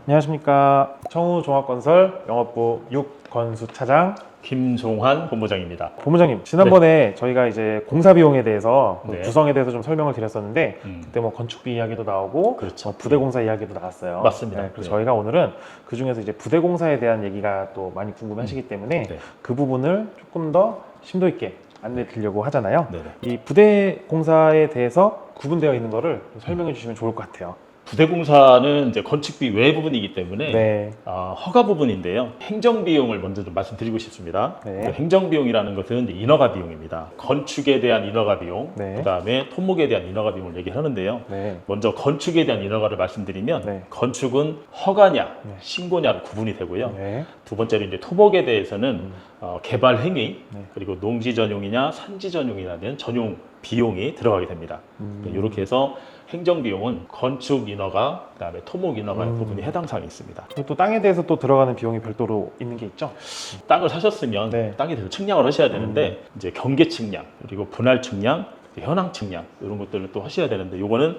안녕하십니까. 청우종합건설 영업부 육건수 차장 김종환 본부장입니다. 본부장님, 지난번에 저희가 이제 공사 비용에 대해서 네. 구성에 대해서 좀 설명을 드렸었는데 음. 그때 뭐 건축비 이야기도 나오고 그렇죠. 부대 공사 이야기도 나왔어요. 맞습니다. 네, 그래서 네. 저희가 오늘은 그 중에서 이제 부대 공사에 대한 얘기가 또 많이 궁금하시기 때문에 네. 그 부분을 조금 더 심도 있게 안내 드리려고 하잖아요. 네네. 이 부대 공사에 대해서 구분되어 있는 거를 설명해 주시면 좋을 것 같아요. 부대공사는 이제 건축비 외 부분이기 때문에 네. 허가 부분인데요. 행정 비용을 먼저 좀 말씀드리고 싶습니다. 네. 그 행정 비용이라는 것은 이제 인허가 비용입니다. 건축에 대한 인허가 비용, 네. 그다음에 토목에 대한 인허가 비용을 얘기하는데요. 네. 먼저 건축에 대한 인허가를 말씀드리면 네. 건축은 허가냐, 네. 신고냐로 구분이 되고요. 네. 두 번째로 이제 토목에 대해서는 개발 행위, 네. 그리고 농지 전용이냐 산지 전용이냐는 전용 비용이 들어가게 됩니다. 이렇게 해서 행정 비용은 건축 인허가, 그다음에 토목 인허가의 부분이 해당 사항이 있습니다. 그리고 또 땅에 대해서 또 들어가는 비용이 별도로 있는 게 있죠? 땅을 사셨으면 네. 땅에 대해서 측량을 하셔야 되는데 이제 경계 측량, 그리고 분할 측량, 현황 측량 이런 것들을 또 하셔야 되는데 요거는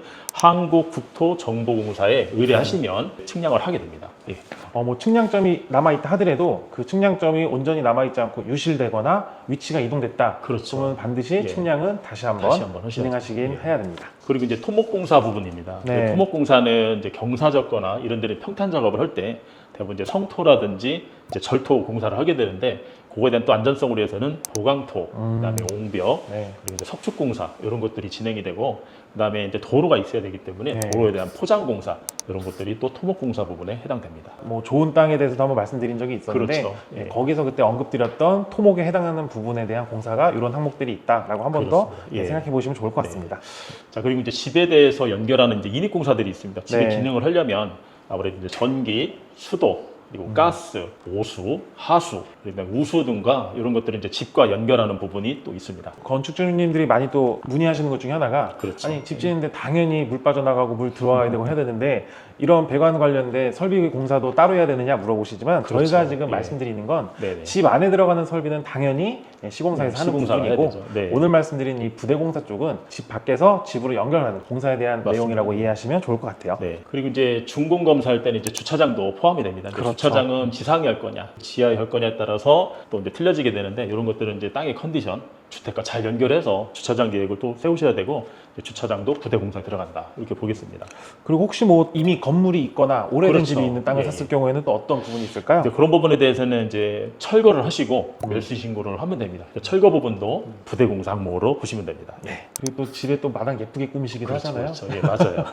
한국국토정보공사에 의뢰하시면 측량을 하게 됩니다. 예. 뭐 측량점이 남아있다 하더라도 그 측량점이 온전히 남아있지 않고 유실되거나 위치가 이동됐다. 그렇죠. 그러면 반드시 예. 측량은 다시 한번 하셔야죠. 진행하시긴 예. 해야 됩니다. 그리고 이제 토목공사 부분입니다. 네. 그 토목공사는 이제 경사졌거나 이런 데를 평탄 작업을 할 때 대부분 이제 성토라든지 이제 절토 공사를 하게 되는데 그거에 대한 또 안전성을 위해서는 보강토, 그다음에 옹벽, 네. 그리고 이제 석축공사 이런 것들이 진행이 되고 그다음에 이제 도로가 있어야 되기 때문에 네. 도로에 대한 포장공사 이런 것들이 또 토목공사 부분에 해당됩니다. 뭐 좋은 땅에 대해서도 한번 말씀드린 적이 있었는데 그렇죠. 예. 거기서 그때 언급드렸던 토목에 해당하는 부분에 대한 공사가 이런 항목들이 있다라고 한 번 더 그렇습니다. 예. 생각해 보시면 좋을 것 네. 같습니다. 자, 그리고 이제 집에 대해서 연결하는 이제 인입공사들이 있습니다. 집의 네. 기능을 하려면 아무래도 이제 전기, 수도, 그리고 가스, 오수, 하수, 그다음에 우수 등과 이런 것들이 이제 집과 연결하는 부분이 또 있습니다. 건축주님들이 많이 또 문의하시는 것 중에 하나가 그렇죠. 아니 집 짓는데 당연히 물 빠져나가고 물 들어와야 되고 해야 되는데 이런 배관 관련된 설비 공사도 따로 해야 되느냐 물어보시지만 그렇죠. 저희가 지금 예. 말씀드리는 건 네네. 집 안에 들어가는 설비는 당연히 시공사에서 하는 시공사가 해야 부분이고 되죠. 네. 오늘 말씀드린 이 부대공사 쪽은 집 밖에서 집으로 연결하는 공사에 대한 맞습니다. 내용이라고 이해하시면 좋을 것 같아요. 네. 그리고 이제 준공 검사할 때는 이제 주차장도 포함이 됩니다. 그렇죠. 주차장은 지상에 할 거냐, 지하에 할 거냐에 따라서 또 이제 틀려지게 되는데 이런 것들은 이제 땅의 컨디션, 주택과 잘 연결해서 주차장 계획을 또 세우셔야 되고 주차장도 부대 공사에 들어간다 이렇게 보겠습니다. 그리고 혹시 뭐 이미 건물이 있거나 오래된 그렇죠. 집이 있는 땅을 예. 샀을 경우에는 또 어떤 부분이 있을까요? 이제 그런 부분에 대해서는 이제 철거를 하시고 멸수 신고를 하면 됩니다. 철거 부분도 부대 공사 항목으로 보시면 됩니다. 예. 그리고 또 집에 또 마당 예쁘게 꾸미시기도 하잖아요. 그렇죠. 예, 맞아요.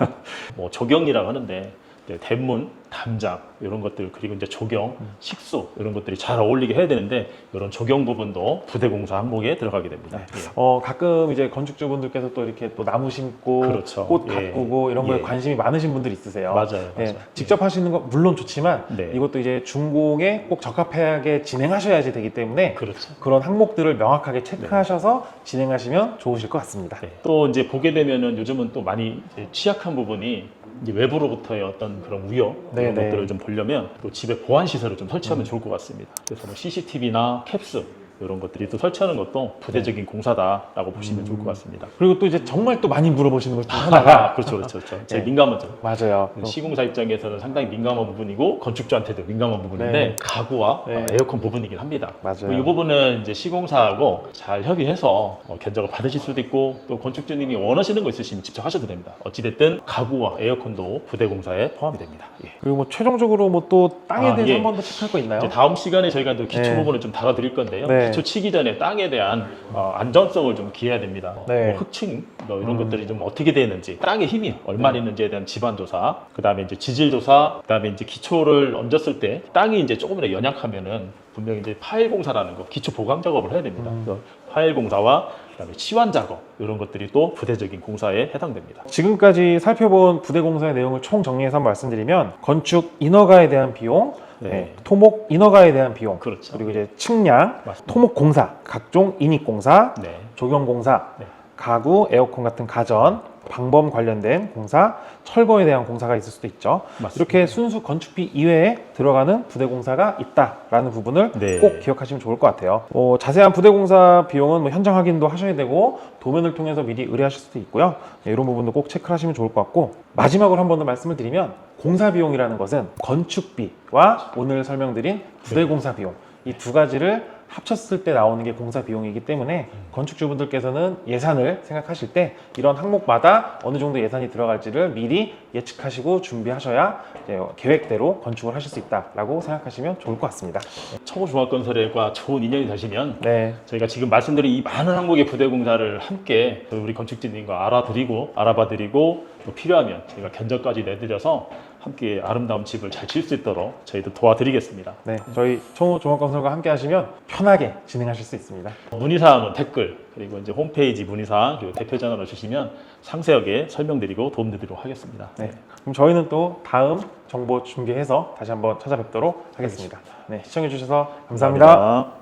뭐 조경이라고 하는데 이제 대문, 담장 이런 것들 그리고 이제 조경, 식수 이런 것들이 잘 어울리게 해야 되는데 이런 조경 부분도 부대 공사 항목에 들어가게 됩니다. 예. 가끔 이제 건축주분들께서 또 이렇게 또 나무 심고 그렇죠. 꽃 예. 가꾸고 이런 거에 예. 관심이 많으신 분들 있으세요. 맞아요. 예, 직접 하시는 거 물론 좋지만 네. 이것도 이제 준공에 꼭 적합하게 진행하셔야지 되기 때문에 그렇죠. 그런 항목들을 명확하게 체크하셔서 진행하시면 좋으실 것 같습니다. 네. 또 이제 보게 되면은 요즘은 또 많이 이제 취약한 부분이 이제 외부로부터의 어떤 그런 우려 이런 네네. 것들을 좀 보려면 또 집에 보안 시설을 좀 설치하면 좋을 것 같습니다. 그래서 뭐 CCTV나 캡스 이런 것들이 또 설치하는 것도 부대적인 공사다라고 보시면 좋을 것 같습니다. 그리고 또 이제 정말 또 많이 물어보시는 것 중 하나가 그렇죠. 제일 네. 민감하죠. 맞아요. 시공사 입장에서는 상당히 민감한 부분이고 건축주한테도 민감한 부분인데 네. 가구와 네. 에어컨 부분이긴 합니다. 맞아요. 이 부분은 이제 시공사하고 잘 협의해서 견적을 받으실 수도 있고 또 건축주님이 원하시는 거 있으시면 직접 하셔도 됩니다. 어찌됐든 가구와 에어컨도 부대 공사에 포함이 됩니다. 예. 그리고 뭐 최종적으로 뭐 또 땅에 대해서 예. 한 번 더 체크할 거 있나요? 이제 다음 시간에 저희가 또 기초 네. 부분을 좀 다뤄드릴 건데요. 네. 기초 치기 전에 땅에 대한 안전성을 좀 기해야 됩니다. 네. 뭐 흑층 이런 것들이 좀 어떻게 되는지, 땅의 힘이 얼마나 있는지에 대한 집안 조사, 그다음에 이제 지질 조사, 그다음에 이제 기초를 얹었을 때 땅이 이제 조금이라도 연약하면은 분명히 이제 파일 공사라는 거, 기초 보강 작업을 해야 됩니다. 그래서 파일 공사와 그다음에 치환 작업 이런 것들이 또 부대적인 공사에 해당됩니다. 지금까지 살펴본 부대 공사의 내용을 총 정리해서 한번 말씀드리면 건축 인허가에 대한 비용, 네. 토목 인허가에 대한 비용, 그렇죠. 그리고 이제 측량, 맞습니다. 토목 공사, 각종 인입 공사, 네. 조경 공사, 네. 가구, 에어컨 같은 가전, 방범 관련된 공사, 철거에 대한 공사가 있을 수도 있죠. 맞습니다. 이렇게 순수 건축비 이외에 들어가는 부대 공사가 있다라는 부분을 네. 꼭 기억하시면 좋을 것 같아요. 자세한 부대 공사 비용은 뭐 현장 확인도 하셔야 되고 도면을 통해서 미리 의뢰하실 수도 있고요. 이런 부분도 꼭 체크를 하시면 좋을 것 같고, 마지막으로 한 번 더 말씀을 드리면 공사 비용이라는 것은 건축비와 오늘 설명드린 부대 공사 비용, 이 두 가지를 합쳤을 때 나오는 게 공사 비용이기 때문에 건축주분들께서는 예산을 생각하실 때 이런 항목마다 어느 정도 예산이 들어갈지를 미리 예측하시고 준비하셔야 이제 계획대로 건축을 하실 수 있다라고 생각하시면 좋을 것 같습니다. 청호종합건설과 좋은 인연이 되시면 네, 저희가 지금 말씀드린 이 많은 항목의 부대 공사를 함께 우리 건축진님과 알아봐드리고 또 필요하면 저희가 견적까지 내드려서 함께 아름다운 집을 잘 지을 수 있도록 저희도 도와드리겠습니다. 네, 저희 청호종합건설과 함께 하시면 편하게 진행하실 수 있습니다. 문의사항은 댓글, 그리고 이제 홈페이지 문의사항, 그리고 대표 전화로 주시면 상세하게 설명드리고 도움드리도록 하겠습니다. 네, 그럼 저희는 또 다음 정보 준비해서 다시 한번 찾아뵙도록 하겠습니다. 네, 시청해주셔서 감사합니다. 감사합니다.